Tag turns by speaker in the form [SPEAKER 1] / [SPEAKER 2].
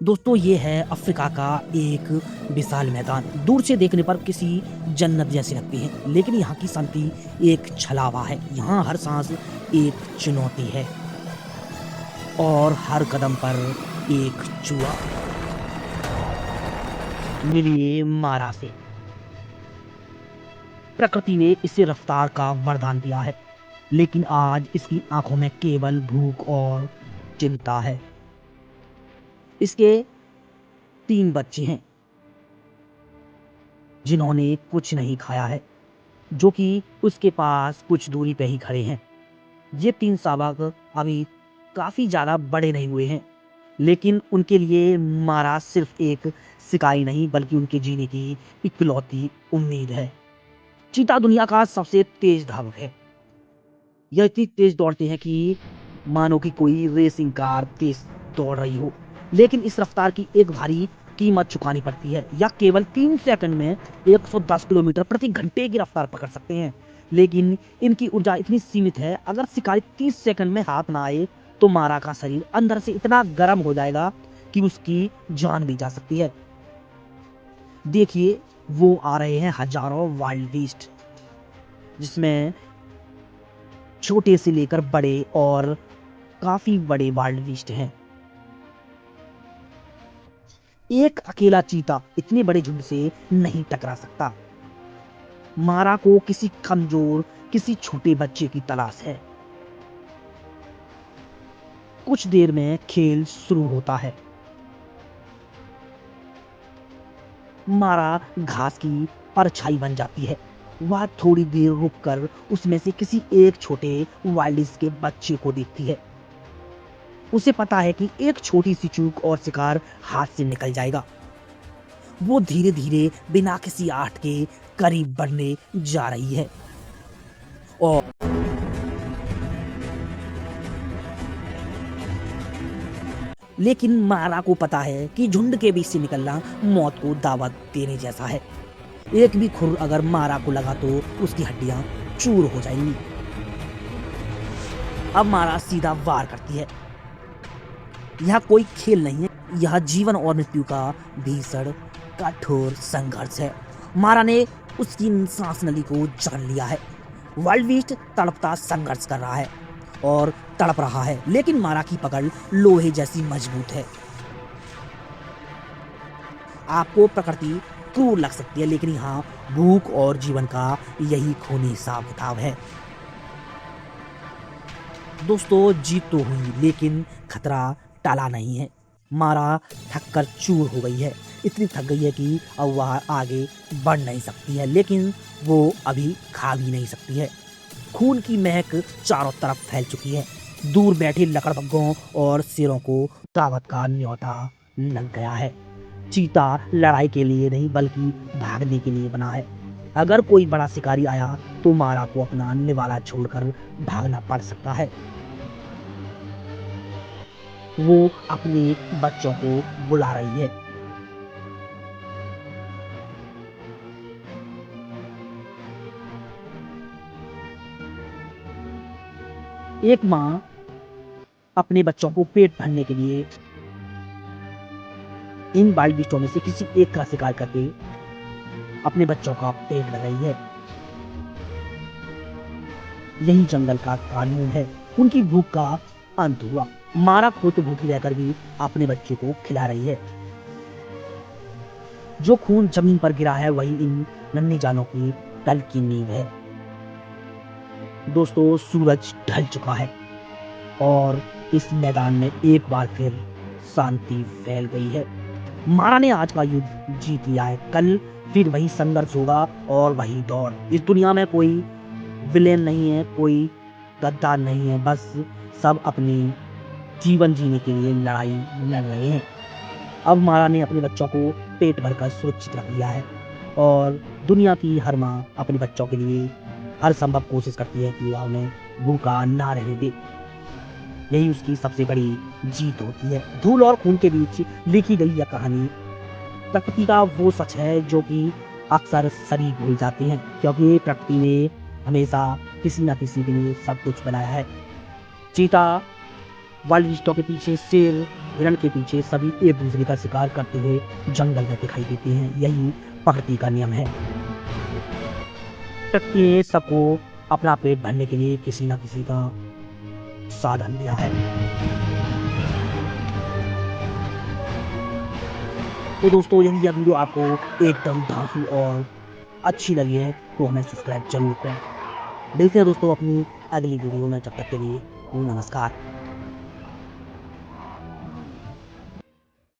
[SPEAKER 1] दोस्तों ये है अफ्रीका का एक विशाल मैदान। दूर से देखने पर किसी जन्नत जैसी लगती है, लेकिन यहाँ की शांति एक छलावा है। यहाँ हर सांस एक चुनौती है और हर कदम पर एक चूहा। मिलिए मारा से। प्रकृति ने इसे रफ्तार का वरदान दिया है, लेकिन आज इसकी आंखों में केवल भूख और चिंता है। इसके 3 बच्चे हैं जिन्होंने कुछ नहीं खाया है, जो कि उसके पास कुछ दूरी पे ही खड़े हैं। ये 3 शावक अभी काफी ज्यादा बड़े नहीं हुए हैं, लेकिन उनके लिए मारा सिर्फ एक शिकारी नहीं बल्कि उनके जीने की इकलौती उम्मीद है। चीता दुनिया का सबसे तेज धावक है। यह इतनी तेज दौड़ते हैं कि मानो कि कोई रेसिंग कार तेज दौड़ रही हो, लेकिन इस रफ्तार की एक भारी कीमत चुकानी पड़ती है। यह केवल 3 सेकंड में 110 किलोमीटर प्रति घंटे की रफ्तार पकड़ सकते हैं, लेकिन इनकी ऊर्जा इतनी सीमित है, अगर शिकारी 30 सेकंड में हाथ ना आए तो मारा का शरीर अंदर से इतना गर्म हो जाएगा कि उसकी जान भी जा सकती है। देखिए, वो आ रहे हैं हजारों वाइल्ड बीस्ट, जिसमें छोटे से लेकर बड़े और काफी बड़े वाइल्ड बीस्ट हैं। एक अकेला चीता इतने बड़े झुंड से नहीं टकरा सकता। मारा को किसी कमजोर, किसी छोटे बच्चे की तलाश है। कुछ देर में खेल शुरू होता है। मारा घास की परछाई बन जाती है। वह थोड़ी देर रुककर उसमें से किसी एक छोटे वाइल्ड के बच्चे को देखती है। उसे पता है कि एक छोटी सी चूक और शिकार हाथ से निकल जाएगा। वो धीरे धीरे बिना किसी आहट के करीब बढ़ने जा रही है और लेकिन मारा को पता है कि झुंड के बीच से निकलना मौत को दावत देने जैसा है। एक भी खुर अगर मारा को लगा तो उसकी हड्डियां चूर हो जाएंगी। अब मारा सीधा वार करती है। यह कोई खेल नहीं है, यह जीवन और मृत्यु का भीषण कठोर संघर्ष है। मारा ने उसकी सांस नली को जान लिया है। वाइल्ड बीस्ट तड़पता संघर्ष कर रहा है और तड़प रहा है, लेकिन मारा की पकड़ लोहे जैसी मजबूत है। आपको प्रकृति क्रूर लग सकती है, लेकिन यहाँ भूख और जीवन का यही खूनी हिसाब किताब है। दोस्तों जीत तो हुई, लेकिन खतरा टला नहीं है। मारा थक कर चूर हो गई है, इतनी थक गई है कि अब वह आगे बढ़ नहीं सकती है, लेकिन वो अभी खा भी नहीं सकती है। खून की महक चारों तरफ फैल चुकी है। दूर बैठे लकड़बग्घों और शेरों को दावत का न्योता लग गया है। चीता लड़ाई के लिए नहीं बल्कि भागने के लिए बना है। अगर कोई बड़ा शिकारी आया तो मारा को अपना निवाला छोड़कर भागना पड़ सकता है। वो अपने बच्चों को बुला रही है। एक माँ अपने बच्चों को पेट भरने के लिए इन वाइल्ड बीस्टों में से किसी एक का शिकार करके अपने बच्चों का पेट भर रही है। यही जंगल का कानून है। उनकी भूख का अंत हुआ। मारा खुद भूखी रहकर भी अपने बच्चे को खिला रही है। जो खून जमीन पर गिरा है वही इन नन्ही जानों की कल की नींव है। दोस्तों सूरज ढल चुका है और इस मैदान में एक बार फिर शांति फैल गई है। मारा ने आज का युद्ध जीत लिया है। कल फिर वही संघर्ष होगा और वही दौड़। इस दुनिया में कोई विलेन नहीं है, कोई गद्दार नहीं है, बस सब अपनी जीवन जीने के लिए लड़ाई लड़ रहे हैं। अब मारा ने अपने बच्चों को पेट भरकर सुरक्षित रख लिया है और दुनिया की हर माँ अपने बच्चों के लिए हर संभव कोशिश करती है कि वह उन्हें भूखा ना रहने दे। यही उसकी सबसे बड़ी जीत होती है। धूल और खून के बीच लिखी गई यह कहानी प्रकृति का वो सच है जो कि अक्सर शरीर भूल जाते हैं, क्योंकि प्रकृति ने हमेशा किसी न किसी के लिए सब कुछ बनाया है। चीता, वाइल्ड बीस्टों के पीछे शेर हिरण के पीछे सभी एक दूसरे का शिकार करते हुए जंगल में दिखाई देते हैं। यही प्रकृति का नियम है। प्रकृति ने सबको अपना पेट भरने के लिए किसी न किसी का साधन दिया है। तो दोस्तों, यदि यह वीडियो आपको एकदम धांसू और अच्छी लगी है तो हमें सब्सक्राइब जरूर करें। मिलते हैं दोस्तों अपनी अगली वीडियो में, तब तक के लिए नमस्कार।